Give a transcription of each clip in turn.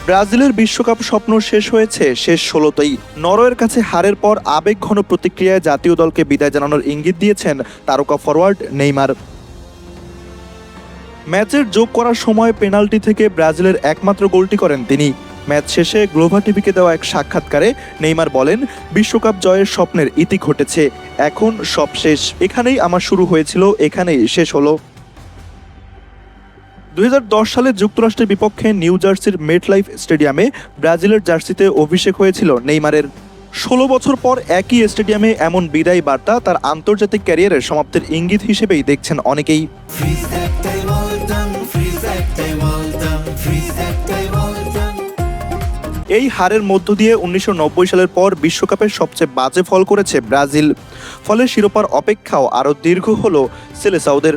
ব্রাজিলের বিশ্বকাপ স্বপ্ন শেষ হয়েছে শেষ ১৬তেই। নরওয়ের কাছে হারের পর আবেগঘন প্রতিক্রিয়ায় জাতীয় দলকে বিদায় জানানোর ইঙ্গিত দিয়েছেন তারকা ফরোয়ার্ড নেইমার। ম্যাচের যোগ করার সময় পেনাল্টি থেকে ব্রাজিলের একমাত্র গোলটি করেন তিনি। ম্যাচ শেষে গ্লোভা টিভিকে দেওয়া এক সাক্ষাৎকারে নেইমার বলেন, বিশ্বকাপ জয়ের স্বপ্নের ইতি ঘটেছে, এখন সব শেষ। এখানেই আমার শুরু হয়েছিল, এখানেই শেষ হলো। ২০১০ সালে যুক্তরাষ্ট্রের বিপক্ষে নিউ জার্সির মেটলাইফ স্টেডিয়ামে ব্রাজিলের জার্সিতে অভিষেক হয়েছিল নেইমারের। ১৬ বছর পর একই স্টেডিয়ামে এমন বিদায়ী বার্তা তার আন্তর্জাতিক ক্যারিয়ারের সমাপ্তির ইঙ্গিত হিসেবেই দেখছেন অনেকেই। এই হারের মধ্য দিয়ে ১৯৯০ সালের পর বিশ্বকাপের সবচেয়ে বাজে ফল করেছে ব্রাজিল। ফলে শিরোপার অপেক্ষাও আরও দীর্ঘ হল সেলেসাওদের।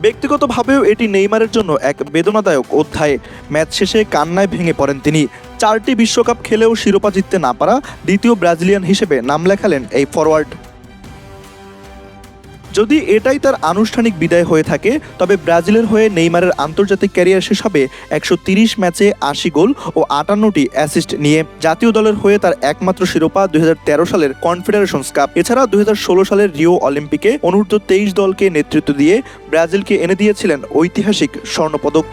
ব্যক্তিগতভাবেও এটি নেইমারের জন্য এক বেদনাদায়ক অধ্যায়। ম্যাচ শেষে কান্নায় ভেঙে পড়েন তিনি। ৪টি বিশ্বকাপ খেলেও শিরোপা জিততে না পারা দ্বিতীয় ব্রাজিলিয়ান হিসেবে নাম লেখালেন এই ফরোয়ার্ড। যদি এটাই তার আনুষ্ঠানিক বিদায় হয়ে থাকে, তবে ব্রাজিলের হয়ে নেইমারের আন্তর্জাতিক ক্যারিয়ার শেষ হবে ১৩০ ম্যাচে ৮০ গোল ও ৫৮টি অ্যাসিস্ট নিয়ে। জাতীয় দলের হয়ে তার একমাত্র শিরোপা ২০১৩ সালের কনফেডারেশনস কাপ। এছাড়া ২০১৬ সালের রিও অলিম্পিকে অনূর্ধ্ব ২৩ দলকে নেতৃত্ব দিয়ে ব্রাজিলকে এনে দিয়েছিলেন ঐতিহাসিক স্বর্ণপদক।